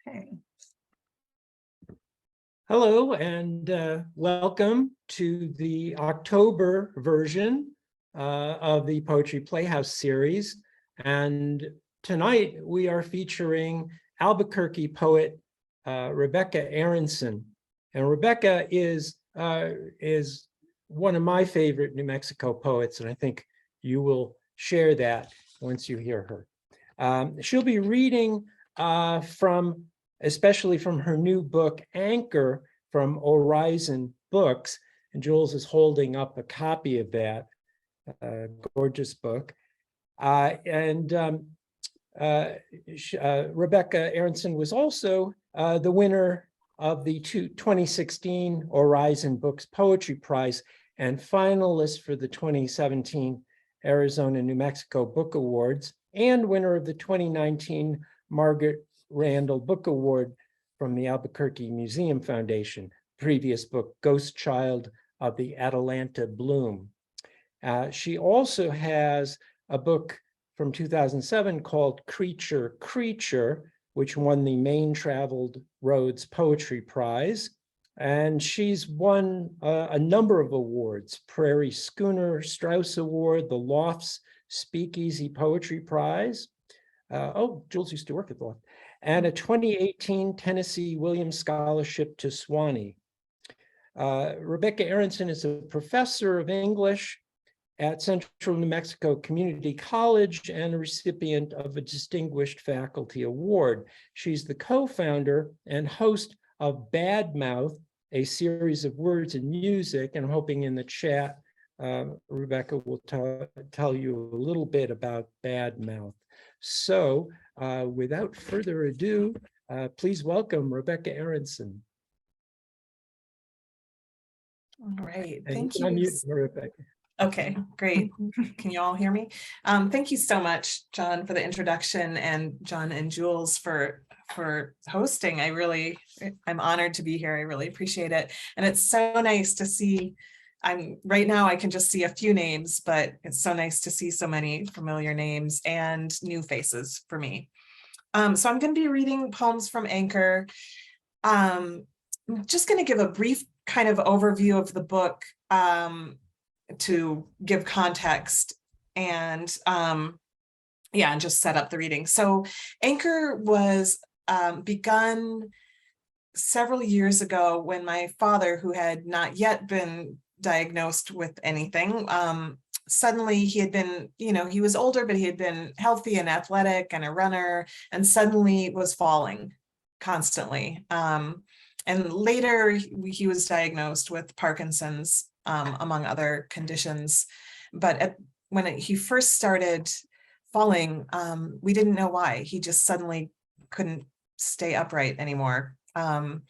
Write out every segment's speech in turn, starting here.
Okay. Hello and welcome to the October version of the Poetry Playhouse series. And tonight we are featuring Albuquerque poet Rebecca Aronson. And Rebecca is one of my favorite New Mexico poets, and I think you will share that once you hear her. She'll be reading especially from her new book, Anchor, from Orison Books. And Jules is holding up a copy of that gorgeous book. Rebecca Aronson was also the winner of the 2016 Orison Books Poetry Prize and finalist for the 2017 Arizona New Mexico Book Awards, and winner of the 2019 Margaret Randall Book Award from the Albuquerque Museum Foundation. Previous book, Ghost Child of the Atalanta Bloom. She also has a book from 2007 called Creature, Creature, which won the Maine Traveled Roads Poetry Prize. And she's won a number of awards: Prairie Schooner Strousse Award, the Loft's Speakeasy Poetry Prize. Jules used to work at the Loft. And a 2018 Tennessee Williams Scholarship to Sewanee. Rebecca Aronson is a professor of English at Central New Mexico Community College and a recipient of a Distinguished Faculty Award. She's the co-founder and host of Bad Mouth, a series of words and music, and I'm hoping in the chat, Rebecca will tell you a little bit about Bad Mouth. So without further ado, please welcome Rebecca Aronson. All right. And thank you. Unmute Rebecca. Okay, great. Can you all hear me? Thank you so much, John, for the introduction, and John and Jules for hosting. I'm honored to be here. I really appreciate it. And it's so nice to see, right now I can just see a few names, but it's so nice to see so many familiar names and new faces for me. So I'm going to be reading poems from Anchor. I'm just going to give a brief kind of overview of the book to give context and and just set up the reading. So Anchor was begun several years ago when my father, who had not yet been diagnosed with anything, suddenly he had been, he was older, but he had been healthy and athletic and a runner, and suddenly was falling constantly. And later he was diagnosed with Parkinson's, among other conditions. But when he first started falling, we didn't know why. He just suddenly couldn't stay upright anymore. And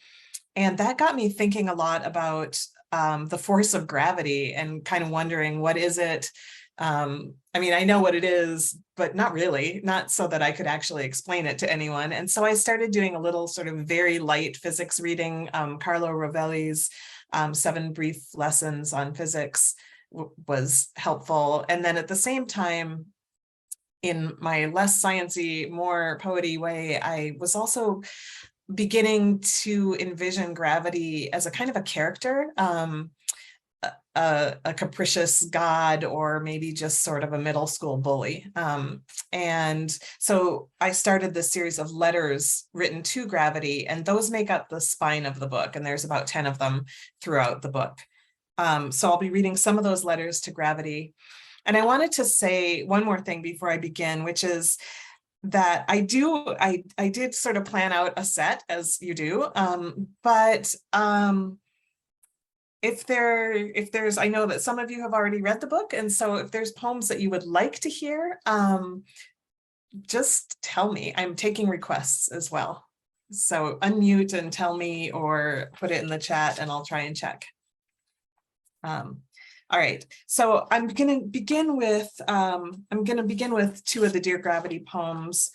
that got me thinking a lot about the force of gravity and kind of wondering, what is it? I mean, I know what it is, but not really, not so that I could actually explain it to anyone. And so I started doing a little sort of very light physics reading. Carlo Rovelli's 7 Brief Lessons on Physics was helpful. And then at the same time, in my less sciencey, more poety way, I was also beginning to envision gravity as a kind of a character, a capricious god, or maybe just sort of a middle school bully. And so I started this series of letters written to gravity, and those make up the spine of the book. And there's about 10 of them throughout the book. So I'll be reading some of those letters to gravity. And I wanted to say one more thing before I begin, which is that I did sort of plan out a set, as you do, but if there's, I know that some of you have already read the book, and so if there's poems that you would like to hear, just tell me. I'm taking requests as well. So unmute and tell me, or put it in the chat and I'll try and check. All right, so I'm going to begin with 2 of the Dear Gravity poems.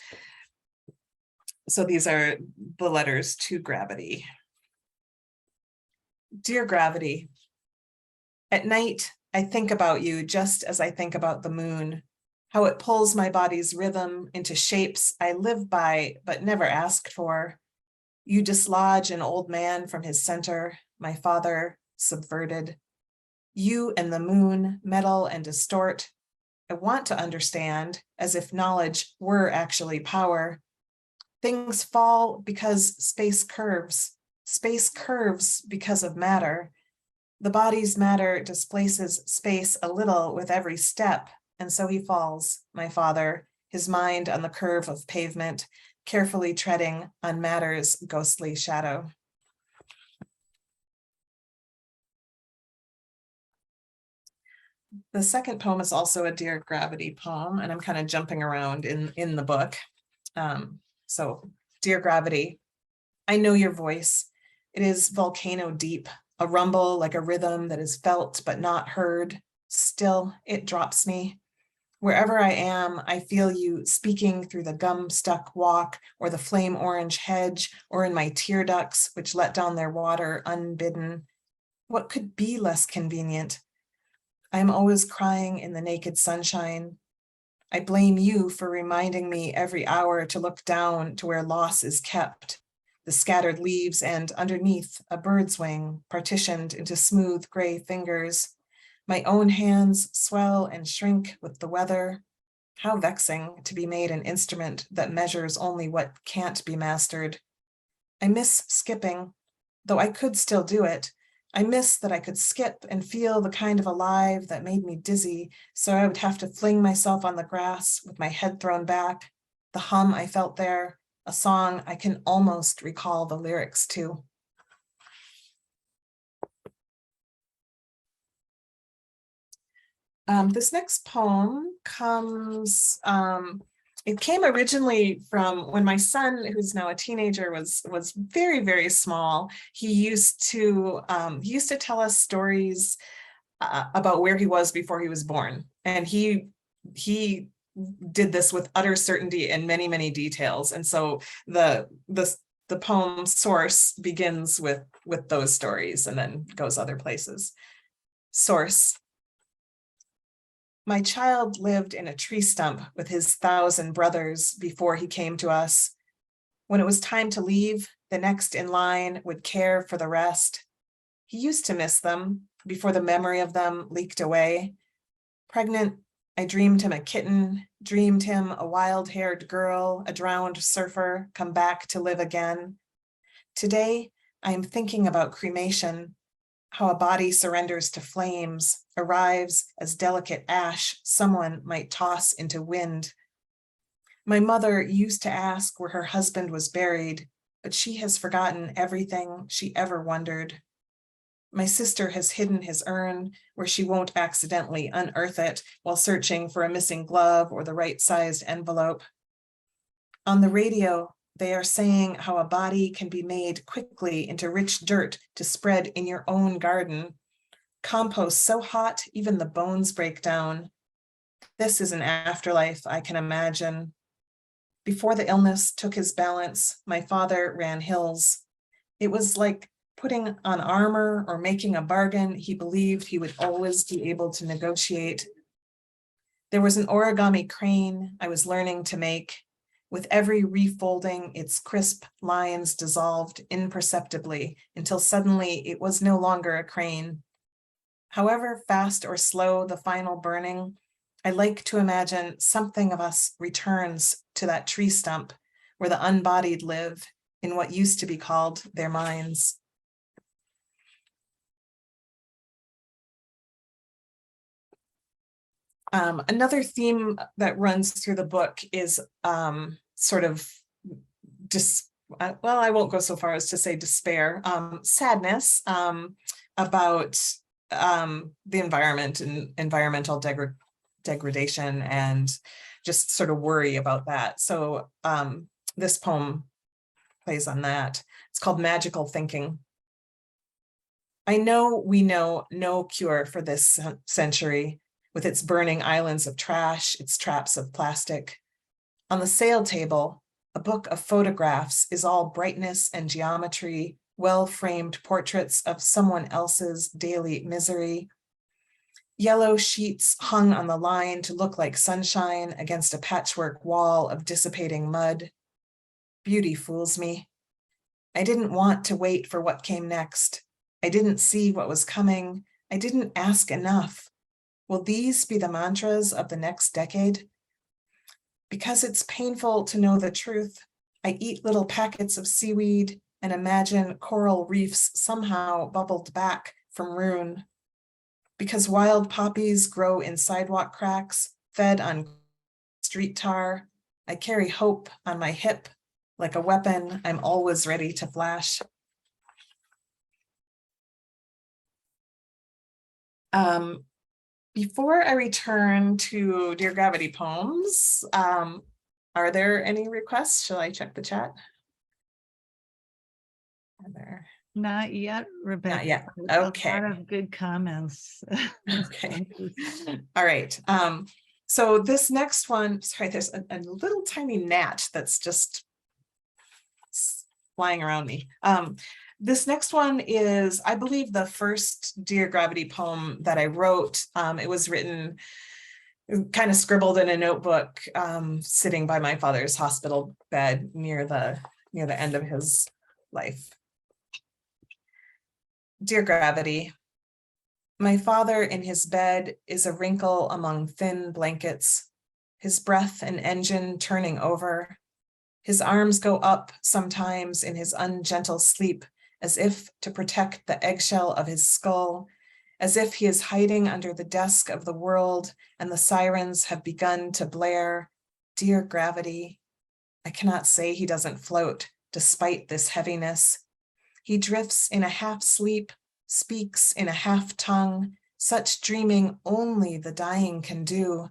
So these are the letters to gravity. Dear Gravity, at night, I think about you just as I think about the moon, how it pulls my body's rhythm into shapes I live by but never asked for, You dislodge an old man from his center, my father subverted. You and the moon meddle and distort. I want to understand, as if knowledge were actually power. Things fall because space curves. Space curves because of matter. The body's matter displaces space a little with every step, and so he falls, my father, his mind on the curve of pavement, carefully treading on matter's ghostly shadow. The second poem is also a Dear Gravity poem, and I'm kind of jumping around in the book. So, Dear Gravity, I know your voice. It is volcano deep, a rumble like a rhythm that is felt but not heard. Still, it drops me. Wherever I am, I feel you speaking through the gum-stuck walk or the flame orange hedge or in my tear ducts, which let down their water unbidden. What could be less convenient? I am always crying in the naked sunshine. I blame you for reminding me every hour to look down to where loss is kept, the scattered leaves and underneath a bird's wing partitioned into smooth gray fingers. My own hands swell and shrink with the weather. How vexing to be made an instrument that measures only what can't be mastered. I miss skipping, though I could still do it. I miss that I could skip and feel the kind of alive that made me dizzy, so I would have to fling myself on the grass with my head thrown back. The hum I felt there, a song I can almost recall the lyrics to. This next poem comes, it came originally from when my son, who's now a teenager, was very, very small. He used to tell us stories about where he was before he was born. And he did this with utter certainty and many, many details. And so the poem source begins with those stories and then goes other places. Source. My child lived in a tree stump with his 1,000 brothers before he came to us. When it was time to leave, the next in line would care for the rest. He used to miss them before the memory of them leaked away. Pregnant, I dreamed him a kitten, dreamed him a wild-haired girl, a drowned surfer, come back to live again. Today, I am thinking about cremation, how a body surrenders to flames, arrives as delicate ash someone might toss into wind. My mother used to ask where her husband was buried, but she has forgotten everything she ever wondered. My sister has hidden his urn where she won't accidentally unearth it while searching for a missing glove or the right-sized envelope. On the radio, they are saying how a body can be made quickly into rich dirt to spread in your own garden. Compost so hot, even the bones break down. This is an afterlife I can imagine. Before the illness took his balance, my father ran hills. It was like putting on armor or making a bargain he believed he would always be able to negotiate. There was an origami crane I was learning to make. With every refolding, its crisp lines dissolved imperceptibly until suddenly it was no longer a crane. However fast or slow the final burning, I like to imagine something of us returns to that tree stump where the unbodied live in what used to be called their minds. Another theme that runs through the book is sort of well, I won't go so far as to say despair, sadness about the environment and environmental degradation and just sort of worry about that. So this poem plays on that. It's called Magical Thinking. I know we know no cure for this century, with its burning islands of trash, its traps of plastic. On the sale table, a book of photographs is all brightness and geometry, well-framed portraits of someone else's daily misery. Yellow sheets hung on the line to look like sunshine against a patchwork wall of dissipating mud. Beauty fools me. I didn't want to wait for what came next. I didn't see what was coming. I didn't ask enough. Will these be the mantras of the next decade? Because it's painful to know the truth, I eat little packets of seaweed and imagine coral reefs somehow bubbled back from ruin. Because wild poppies grow in sidewalk cracks, fed on street tar, I carry hope on my hip. Like a weapon, I'm always ready to flash. Before I return to Dear Gravity poems, are there any requests? Shall I check the chat? Are there? Not yet, Rebecca. Not yet. A Okay. lot of good comments. Okay. All right. So this next one, sorry, there's a little tiny gnat that's just flying around me. This next one is, I believe, the first Dear Gravity poem that I wrote. It was written, kind of scribbled in a notebook, sitting by my father's hospital bed near the end of his life. Dear Gravity, my father in his bed is a wrinkle among thin blankets, his breath an engine turning over. His arms go up sometimes in his ungentle sleep, as if to protect the eggshell of his skull, as if he is hiding under the desk of the world and the sirens have begun to blare. Dear Gravity, I cannot say he doesn't float despite this heaviness. He drifts in a half sleep, speaks in a half tongue, such dreaming only the dying can do.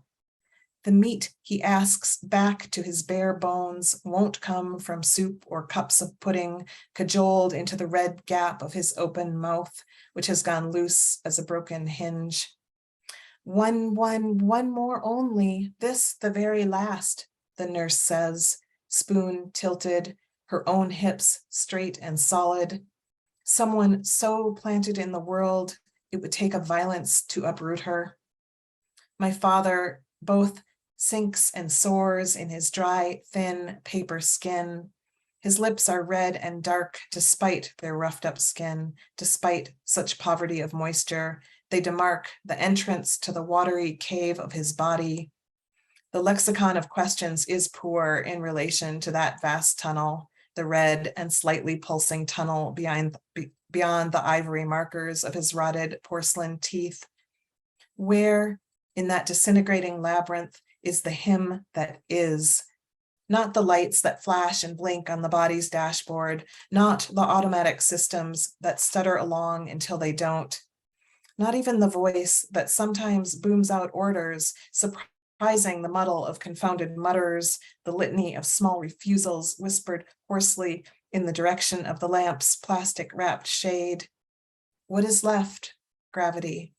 The meat he asks back to his bare bones won't come from soup or cups of pudding, cajoled into the red gap of his open mouth, which has gone loose as a broken hinge. One more only, this the very last, the nurse says, spoon tilted, her own hips straight and solid. Someone so planted in the world, it would take a violence to uproot her. My father both sinks and soars in his dry, thin paper skin. His lips are red and dark despite their roughed up skin, despite such poverty of moisture. They demark the entrance to the watery cave of his body. The lexicon of questions is poor in relation to that vast tunnel, the red and slightly pulsing tunnel beyond the ivory markers of his rotted porcelain teeth. Where in that disintegrating labyrinth is the him that is, not the lights that flash and blink on the body's dashboard, not the automatic systems that stutter along until they don't, not even the voice that sometimes booms out orders, surprising the muddle of confounded mutters, the litany of small refusals whispered hoarsely in the direction of the lamp's plastic-wrapped shade. What is left, Gravity,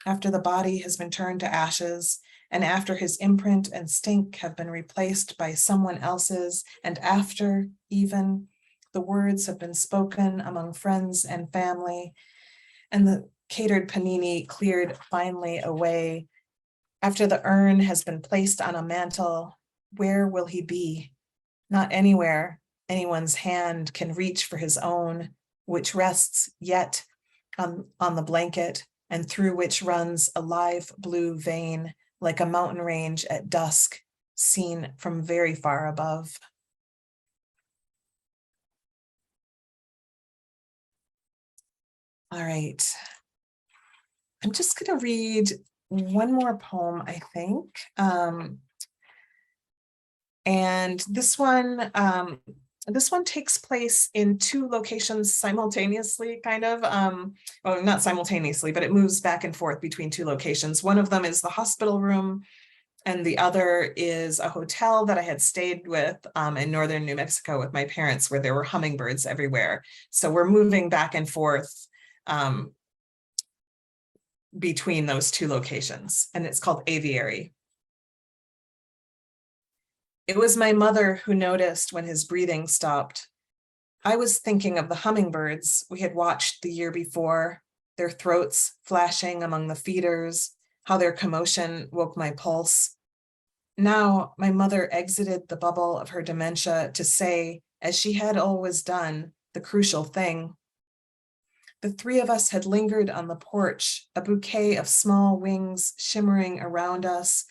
after the body has been turned to ashes, and after his imprint and stink have been replaced by someone else's, and after, even, the words have been spoken among friends and family, and the catered panini cleared finally away, after the urn has been placed on a mantle, where will he be? Not anywhere anyone's hand can reach for his own, which rests yet on the blanket, and through which runs a live blue vein, like a mountain range at dusk, seen from very far above. All right. I'm just going to read one more poem, I think. And this one takes place in two locations simultaneously, kind of. Well, not simultaneously, but it moves back and forth between two locations. One of them is the hospital room, and the other is a hotel that I had stayed with in northern New Mexico with my parents, where there were hummingbirds everywhere. So we're moving back and forth between those two locations, and it's called Aviary. It was my mother who noticed when his breathing stopped. I was thinking of the hummingbirds we had watched the year before, their throats flashing among the feeders, how their commotion woke my pulse. Now my mother exited the bubble of her dementia to say, as she had always done, the crucial thing. The three of us had lingered on the porch, a bouquet of small wings shimmering around us.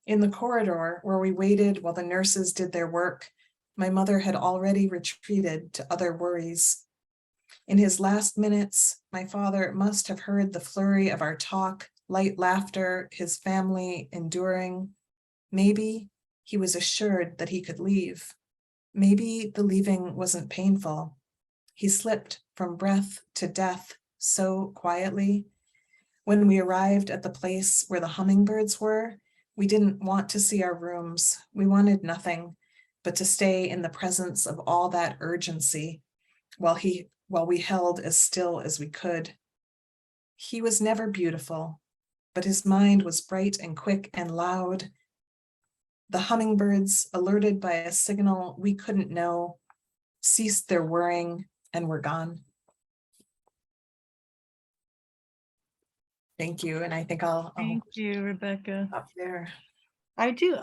In the corridor where we waited while the nurses did their work, my mother had already retreated to other worries. In his last minutes, my father must have heard the flurry of our talk, light laughter, his family enduring. Maybe he was assured that he could leave. Maybe the leaving wasn't painful. He slipped from breath to death so quietly. When we arrived at the place where the hummingbirds were, we didn't want to see our rooms. We wanted nothing but to stay in the presence of all that urgency while we held as still as we could. He was never beautiful, but his mind was bright and quick and loud. The hummingbirds, alerted by a signal we couldn't know, ceased their whirring and were gone. Thank you, and I think I'll Thank you, Rebecca. stop there. I do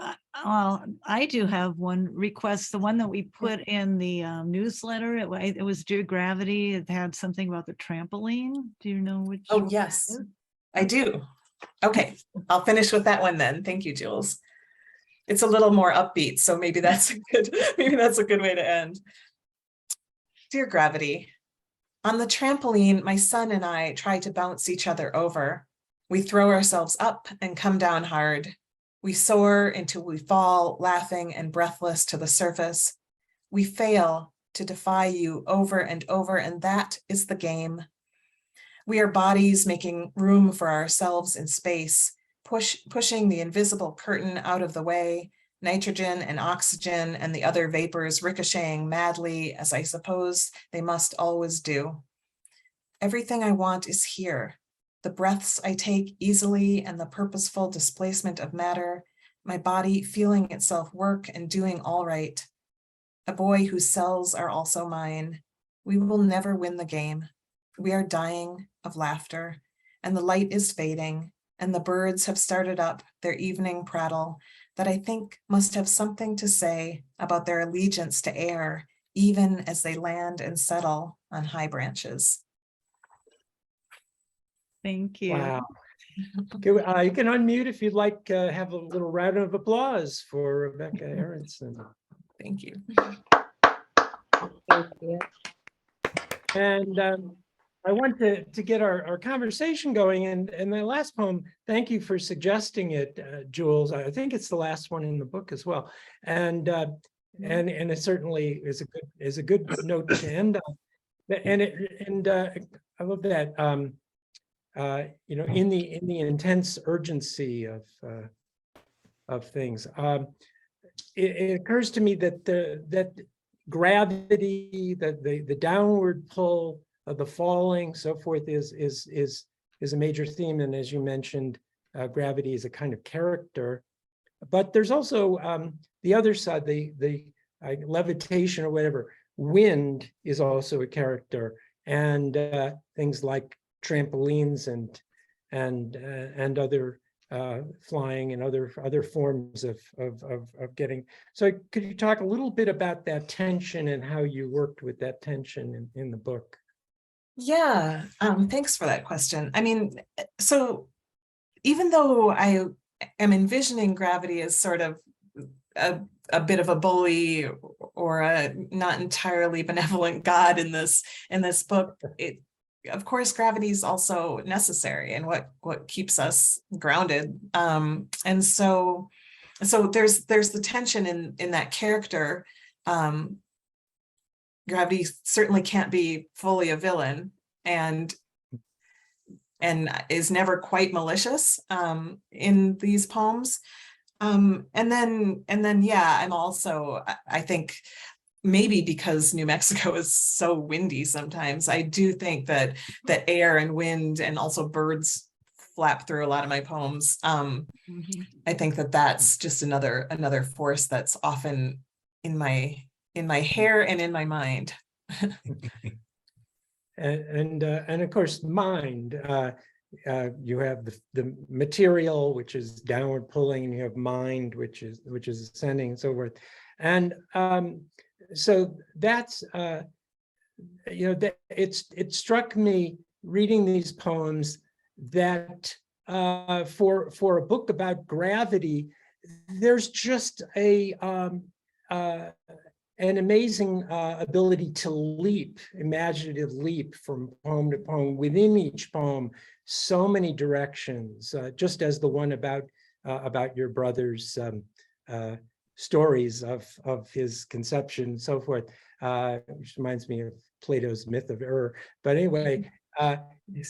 have one request, the one that we put in the newsletter. It was Dear Gravity. It had something about the trampoline. Do you know which? Oh, one yes, that is? I do. Okay, I'll finish with that one then. Thank you, Jules. It's a little more upbeat, so maybe that's a good way to end. Dear Gravity, on the trampoline, my son and I try to bounce each other over. We throw ourselves up and come down hard. We soar until we fall, laughing and breathless to the surface. We fail to defy you over and over, and that is the game. We are bodies making room for ourselves in space, pushing the invisible curtain out of the way, nitrogen and oxygen and the other vapors ricocheting madly, as I suppose they must always do. Everything I want is here. The breaths I take easily and the purposeful displacement of matter, my body feeling itself work and doing all right. A boy whose cells are also mine. We will never win the game. We are dying of laughter, and the light is fading, and the birds have started up their evening prattle that I think must have something to say about their allegiance to air, even as they land and settle on high branches. Thank you. Wow. You can unmute if you'd like, have a little round of applause for Rebecca Aronson. Thank you. Thank you. And I want to get our conversation going. And the last poem, thank you for suggesting it, Jules. I think it's the last one in the book as well. And it certainly is a good note to end on. And I love that. In the intense urgency of things, it occurs to me that that gravity, that the downward pull of the falling, so forth, is a major theme. And as you mentioned, gravity is a kind of character. But there's also the other side, the levitation or whatever. Wind is also a character, and things like trampolines and other flying and other forms of getting. So could you talk a little bit about that tension and how you worked with that tension in the book? Yeah, thanks for that question. I mean, so even though I am envisioning gravity as sort of a bit of a bully or a not entirely benevolent God in this book, of course, gravity is also necessary and what keeps us grounded. And so there's the tension in that character. Gravity certainly can't be fully a villain and is never quite malicious in these poems. And then yeah, I'm also, I think, maybe because New Mexico is so windy sometimes, I do think that air and wind and also birds flap through a lot of my poems. I think that's just another force that's often in my hair and in my mind. and of course, mind. You have the material, which is downward pulling, and you have mind, which is ascending, and so forth. And so that's it struck me reading these poems that for a book about gravity, there's just an amazing ability to imaginative leap from poem to poem, within each poem, so many directions, just as the one about your brother's stories of his conception and so forth, which reminds me of Plato's myth of error. But anyway, you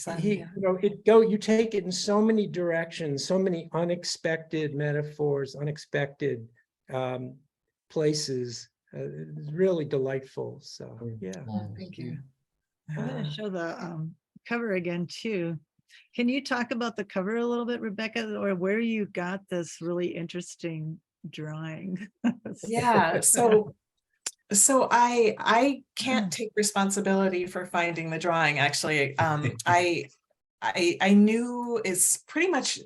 take it in so many directions, so many unexpected metaphors, unexpected places. It's really delightful. So yeah. Thank you. I'm going to show the cover again too. Can you talk about the cover a little bit, Rebecca, or where you got this really interesting drawing? Yeah, so I can't take responsibility for finding the drawing, actually. I knew is pretty much,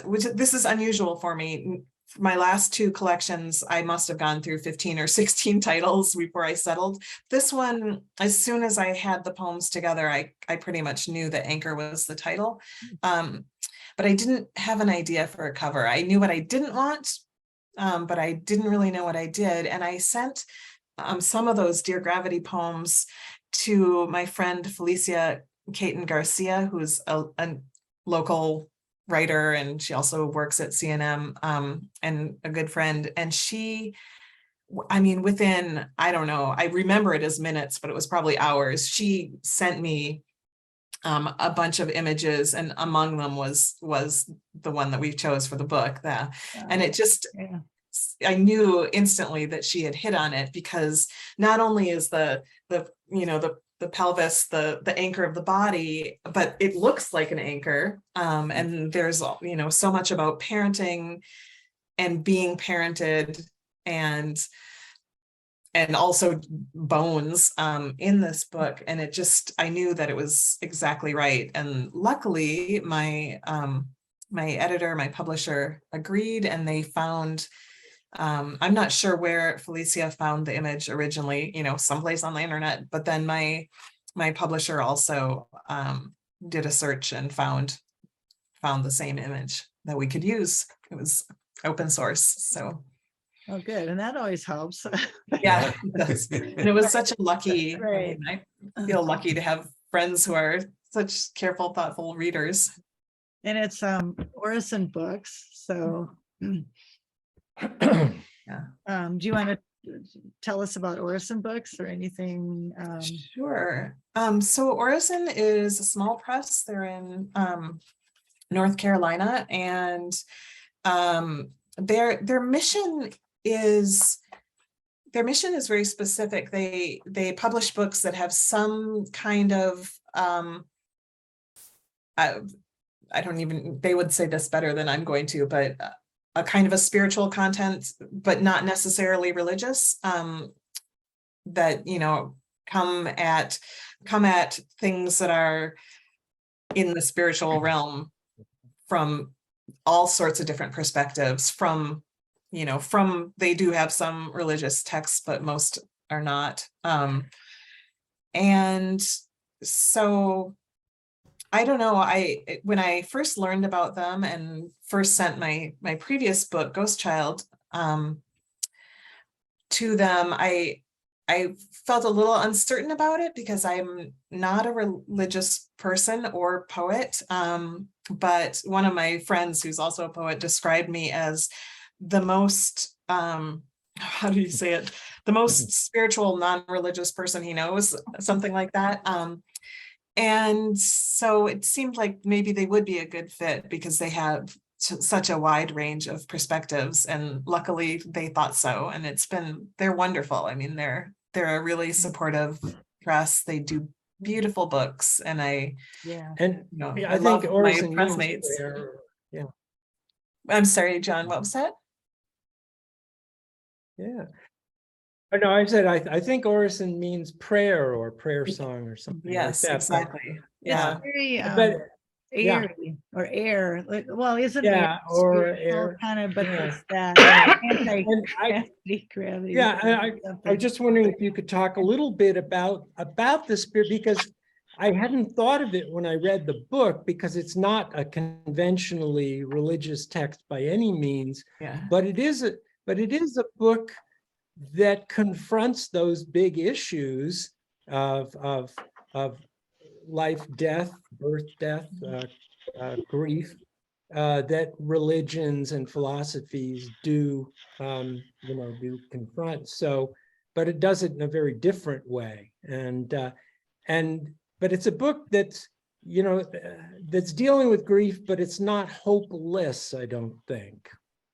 which this is unusual for me. My last two collections, I must have gone through 15 or 16 titles before I settled. This one, as soon as I had the poems together, I pretty much knew that Anchor was the title. But I didn't have an idea for a cover. I knew what I didn't want, but I didn't really know what I did. And I sent some of those Dear Gravity poems to my friend Felicia Caton Garcia, who's a local writer, and she also works at CNM, and a good friend. And she, I mean, within, I don't know, I remember it as minutes, but it was probably hours. She sent me a bunch of images, and among them was the one that we chose for the book. And it just, I knew instantly that she had hit on it, because not only is the pelvis the anchor of the body, but it looks like an anchor. And there's so much about parenting and being parented, and also bones in this book. And it just, I knew that it was exactly right. And luckily my editor, my publisher agreed, and they found, I'm not sure where Felicia found the image originally, someplace on the internet, but then my publisher also did a search and found the same image that we could use. It was open source, so. Oh, good. And that always helps. Yeah, it does. And it was such a lucky, Right. I feel lucky to have friends who are such careful, thoughtful readers. And it's Orison Books. So do you want to tell us about Orison Books or anything? Sure. So Orison is a small press. They're in North Carolina, and their mission is very specific. They publish books that have some kind of they would say this better than I'm going to, but a kind of a spiritual content, but not necessarily religious, that come at things that are in the spiritual realm from all sorts of different perspectives. They do have some religious texts, but most are not. And so I don't know, when I first learned about them and first sent my previous book, Ghost Child, to them, I felt a little uncertain about it, because I'm not a religious person or poet. But one of my friends, who's also a poet, described me as the most, how do you say it? The most spiritual, non-religious person he knows, something like that. And so it seemed like maybe they would be a good fit, because they have such a wide range of perspectives, and luckily they thought so. And they're wonderful. I mean, they're a really supportive press. They do beautiful books, and I think love Orison my pressmates. Yeah. I'm sorry, John, what was that? Yeah. Oh, no, I said I think Orison means prayer or prayer song or something. Yes, like that. exactly. It's Yeah. very, But Yeah. airy or air. Well, isn't Yeah, air or spiritual air. kind of, but Yeah. it's that Yeah. And anti-gravity. yeah, I Something. was just wondering if you could talk a little bit about the spirit, because I hadn't thought of it when I read the book, because it's not a conventionally religious text by any means, Yeah. but it is a book that confronts those big issues of life, death, birth, death, grief, that religions and philosophies do confront. So, but it does it in a very different way. But it's a book that's, that's dealing with grief, but it's not hopeless, I don't think.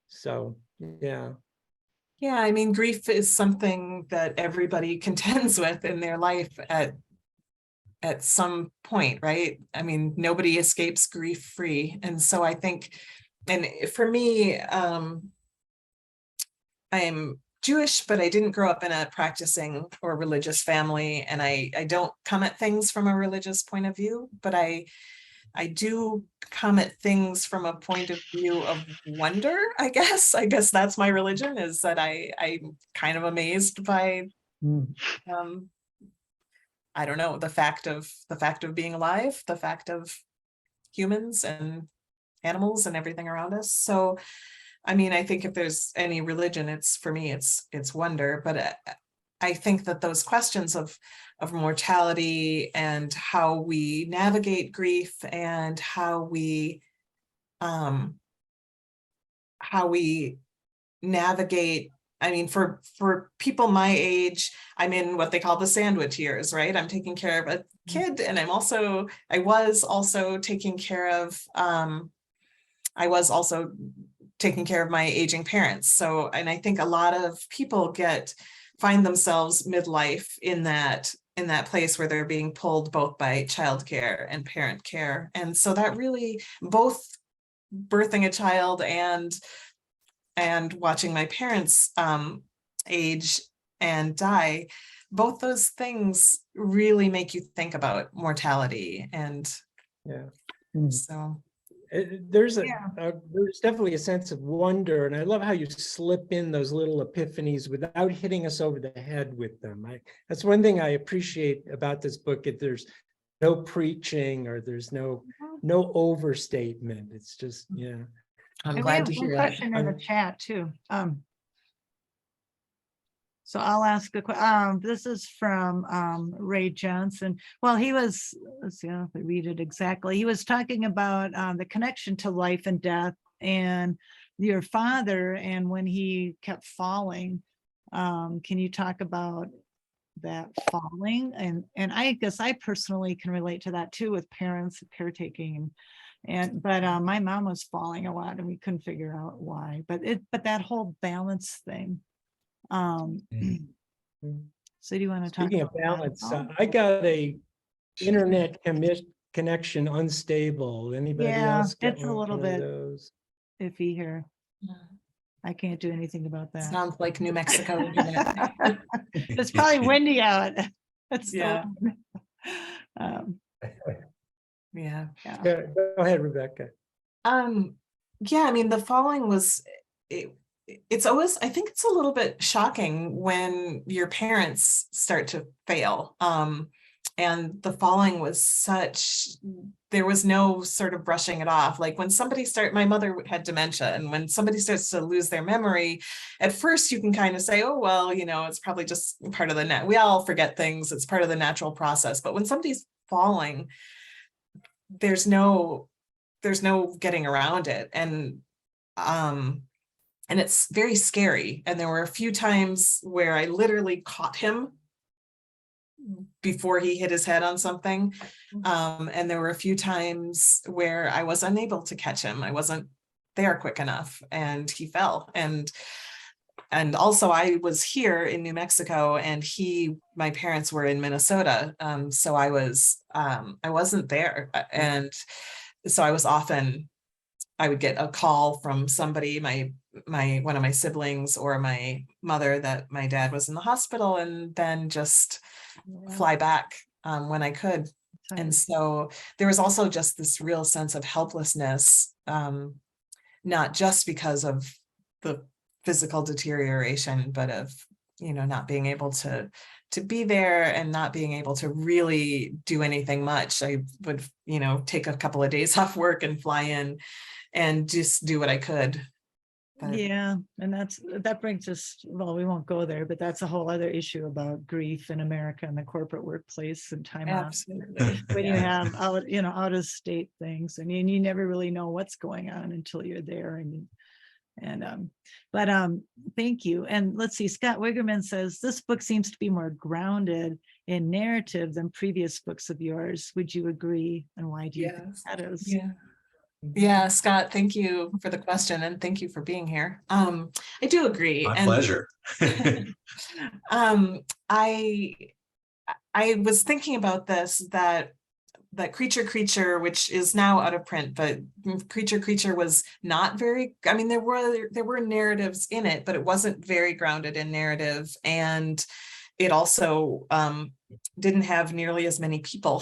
So, yeah. Yeah, I mean, grief is something that everybody contends with in their life at some point, right? I mean, nobody escapes grief free. And so I think, and for me, I'm Jewish, but I didn't grow up in a practicing or religious family, and I don't come at things from a religious point of view, but I do come at things from a point of view of wonder, I guess. I guess that's my religion, is that I'm kind of amazed by I don't know, the fact of being alive, the fact of humans and animals and everything around us. So I mean, I think if there's any religion, it's, for me, it's wonder. But I think that those questions of mortality and how we navigate grief and how we navigate, I mean, for people my age, I'm in what they call the sandwich years, right? I'm taking care of a kid, and I was also taking care of my aging parents. So, and I think a lot of people find themselves midlife in that place where they're being pulled both by childcare and parent care. And so that really, both birthing a child and watching my parents age and die, both those things really make you think about mortality. And Yeah. so there's definitely a sense of wonder, and I love how you slip in those little epiphanies without hitting us over the head with them. That's one thing I appreciate about this book. There's no preaching, or there's no overstatement. It's just, yeah. I'm And we glad have to one hear question in the it. chat too. So I'll ask a question. This is from Ray Johnson. Well, let's see if I read it exactly. He was talking about the connection to life and death and your father, and when he kept falling. Can you talk about that falling? And I guess I personally can relate to that too, with parents caretaking. But my mom was falling a lot, and we couldn't figure out why. But that whole balance thing. So do you want to talk Speaking of about balance, that? I got a internet connection unstable. Anybody else get it's a one little of bit those? iffy here. I can't do anything about that. Sounds like New Mexico. It's probably windy out. Yeah. Yeah. Go ahead, Rebecca. Yeah, I mean, the falling was, it's always, I think it's a little bit shocking when your parents start to fail. And the falling was there was no sort of brushing it off. Like when my mother had dementia, and when somebody starts to lose their memory, at first you can kind of say, oh, well, it's probably just part of we all forget things. It's part of the natural process. But when somebody's falling, there's no getting around it. And it's very scary. And there were a few times where I literally caught him before he hit his head on something. And there were a few times where I was unable to catch him. I wasn't there quick enough, and he fell. And also I was here in New Mexico, and my parents were in Minnesota. So I wasn't there. And so I would get a call from somebody, one of my siblings or my mother, that my dad was in the hospital, and then just fly back when I could. And so there was also just this real sense of helplessness, not just because of the physical deterioration, but of, not being able to be there and not being able to really do anything much. I would, take a couple of days off work and fly in and just do what I could. But Yeah, and that brings us, well, we won't go there, but that's a whole other issue about grief in America and the corporate workplace and time off. absolutely. When you Yeah. have out of state things, and you never really know what's going on until you're there. But thank you. And let's see, Scott Wigerman says this book seems to be more grounded in narrative than previous books of yours. Would you agree? And why do you think Yes. that is? Yeah. Yeah, Scott, thank you for the question and thank you for being here. I do agree. My pleasure. I was thinking about this, that Creature, which is now out of print, but Creature was not very, I mean, there were narratives in it, but it wasn't very grounded in narrative. And it also didn't have nearly as many people.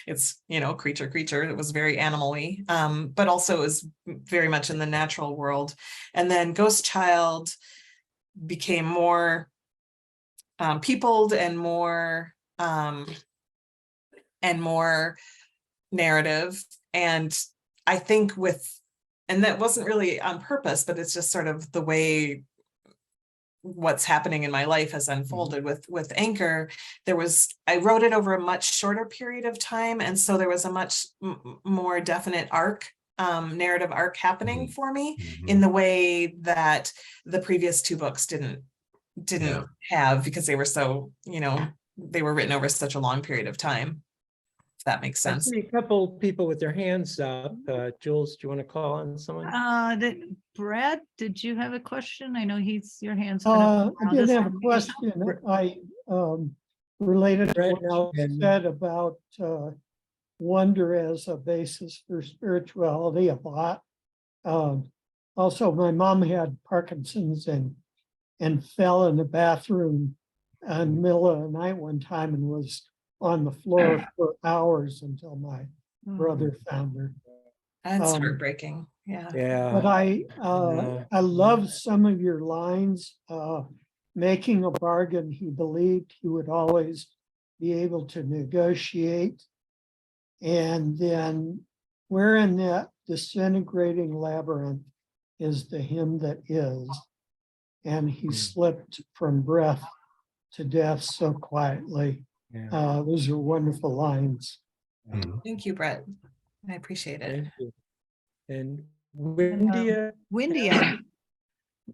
It's, Creature, it was very animal-y, but also is very much in the natural world. And then Ghost Child became more peopled and more narrative. And I think and that wasn't really on purpose, but it's just sort of the way what's happening in my life has unfolded with Anchor. I wrote it over a much shorter period of time. And so there was a much more definite narrative arc happening for me in the way that the previous two books didn't have, because they were so, they were written over such a long period of time. If that makes I sense. see a couple people with their hands up. Jules, do you want to call on someone? Brad, did you have a question? I know your hand's I been up. did have a question. I related to Brad, what you and- said about wonder as a basis for spirituality a lot. Also, my mom had Parkinson's and fell in the bathroom in the middle of the night one time and was on the floor for hours until my brother found her. That's heartbreaking. Yeah. Yeah. But I love some of your lines. Making a bargain, he believed he would always be able to negotiate. And then where in that disintegrating labyrinth is the him that is. And he slipped from breath to death so quietly. Yeah. Those are wonderful lines. Thank you, Brett. I appreciate it. Thank you. And Windia, Wendy,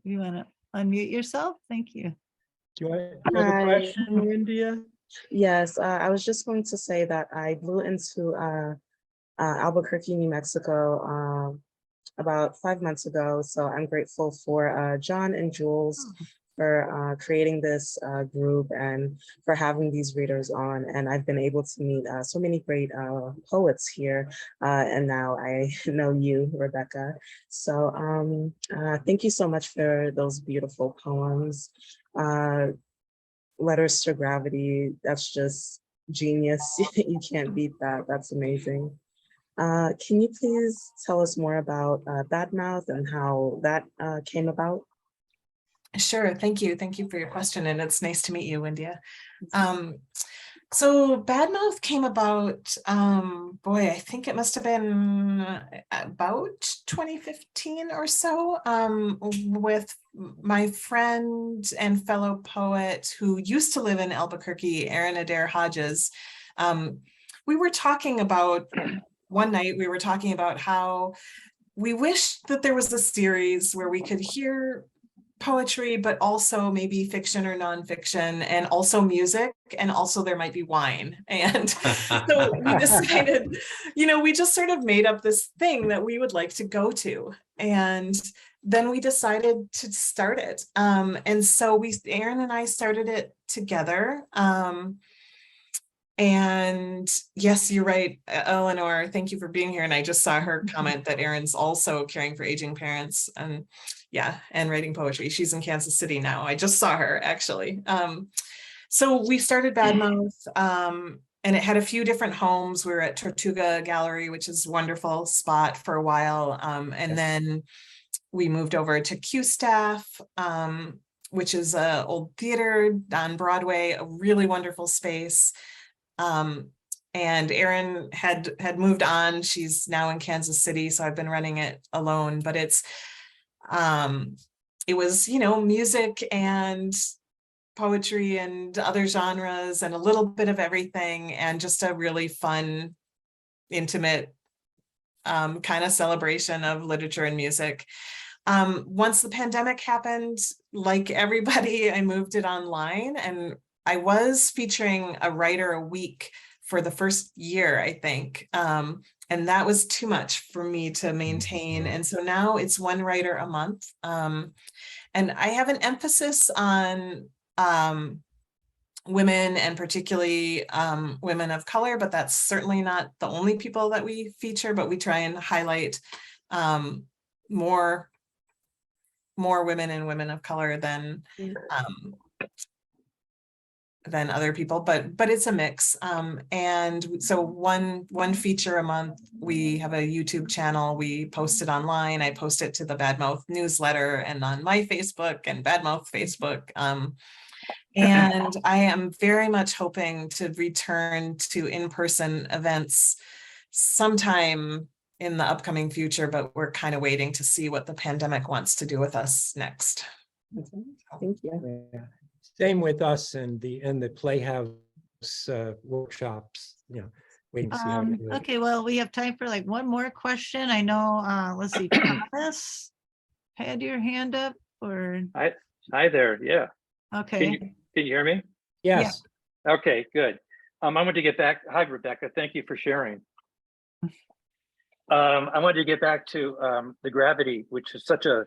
you want to unmute yourself? Thank you. do you have a Hi. question, Windia? Yes, I was just going to say that I flew into Albuquerque, New Mexico about 5 months ago. So I'm grateful for John and Jules for creating this group and for having these readers on. And I've been able to meet so many great poets here. And now I know you, Rebecca. So thank you so much for those beautiful poems. Letters to Gravity, that's just genius. You can't beat that. That's amazing. Can you please tell us more about Badmouth and how that came about? Sure. Thank you. Thank you for your question. And it's nice to meet you, Windia. So Badmouth came about, boy, I think it must have been about 2015 or so, with my friend and fellow poet who used to live in Albuquerque, Erin Adair Hodges. We were talking about, one night we were talking about how we wish that there was a series where we could hear poetry, but also maybe fiction or nonfiction, and also music, and also there might be wine. And so we decided, we just sort of made up this thing that we would like to go to. And then we decided to start it. And so Erin and I started it together. And yes, you're right, Eleanor, thank you for being here. And I just saw her comment that Erin's also caring for aging parents and writing poetry. She's in Kansas City now. I just saw her actually. So we started Badmouth and it had a few different homes. We were at Tortuga Gallery, which is a wonderful spot for a while. And then we moved over to Q Staff, which is an old theater on Broadway, a really wonderful space. And Erin had moved on. She's now in Kansas City, so I've been running it alone, but it was, music and poetry and other genres and a little bit of everything, and just a really fun, intimate kind of celebration of literature and music. Once the pandemic happened, like everybody, I moved it online, and I was featuring a writer a week for the first year, I think. And that was too much for me to maintain. And so now it's one writer a month. And I have an emphasis on women, and particularly women of color, but that's certainly not the only people that we feature, but we try and highlight more women and women of color than other people, but it's a mix. And so one feature a month. We have a YouTube channel. We post it online. I post it to the Badmouth newsletter and on my Facebook and Badmouth Facebook. And I am very much hoping to return to in-person events sometime in the upcoming future, but we're kind of waiting to see what the pandemic wants to do with us next. Thank you. Yeah. Same with us and the Playhouse workshops, waiting to see how. Okay, well, we have time for like one more question. I know, let's see, Thomas had your hand up, or? Hi there. Yeah. Okay. Can you hear me? Yes. Okay, good. I wanted to get back. Hi, Rebecca. Thank you for sharing. I wanted to get back to The Gravity, which is such a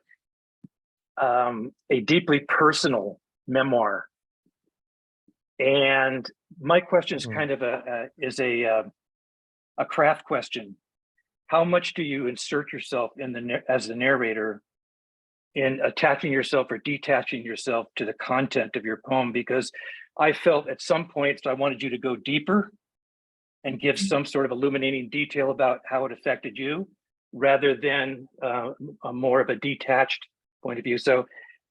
deeply personal memoir. And my question is kind of a craft question. How much do you insert yourself as the narrator in attaching yourself or detaching yourself to the content of your poem? Because I felt at some points I wanted you to go deeper and give some sort of illuminating detail about how it affected you, rather than a more of a detached point of view. So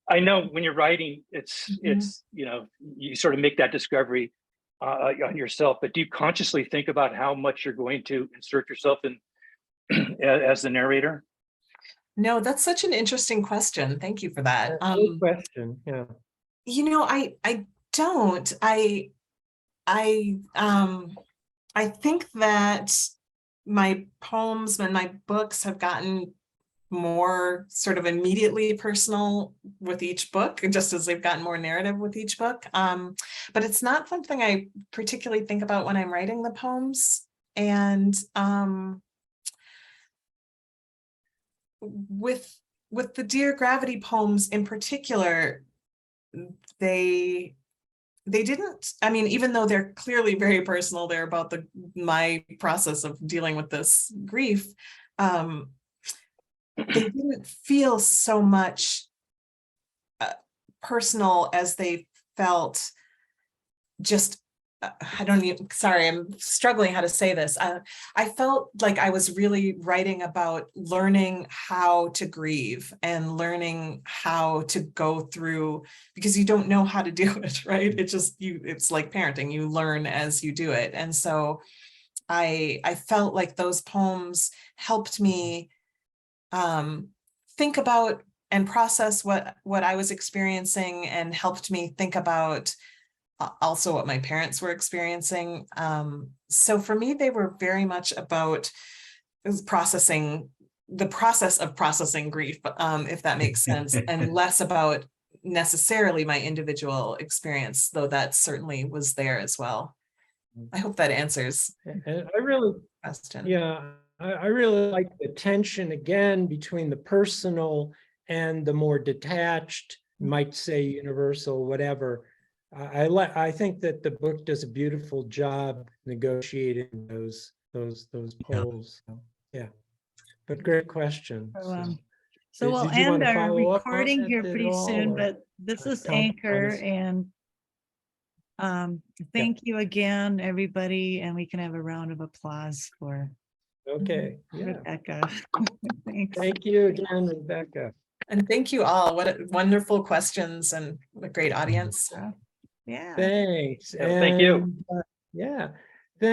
I know when you're writing, it's you sort of make that discovery on yourself, but do you consciously think about how much you're going to insert yourself in as the narrator? No, that's such an interesting question. Thank you for that. Good question. Yeah. I don't. I think that my poems and my books have gotten more sort of immediately personal with each book, just as they've gotten more narrative with each book. But it's not something I particularly think about when I'm writing the poems. And with the Dear Gravity poems in particular, they didn't, I mean, even though they're clearly very personal, they're about my process of dealing with this grief, they didn't feel so much personal as they felt just, sorry, I'm struggling how to say this. I felt like I was really writing about learning how to grieve and learning how to go through, because you don't know how to do it, right? It's like parenting, you learn as you do it. And so I felt like those poems helped me think about and process what I was experiencing, and helped me think about also what my parents were experiencing. So for me, they were very much about the process of processing grief, if that makes sense, and less about necessarily my individual experience, though that certainly was there as well. I hope that answers And I really, question. yeah, I really like the tension again between the personal and the more detached, might say universal, whatever. I think that the book does a beautiful job negotiating those poles. So, yeah, but great question. So we'll did you want end to our follow up on recording that here at pretty all, soon, or- but this is Tom, Anchor, honest- and Thank you again, everybody, and we can have a round of applause for Okay, yeah. Rebecca. Thanks. Thank you again, Rebecca. And thank you all. What wonderful questions and what a great audience. Yeah. Thanks. Yeah, thank you. And,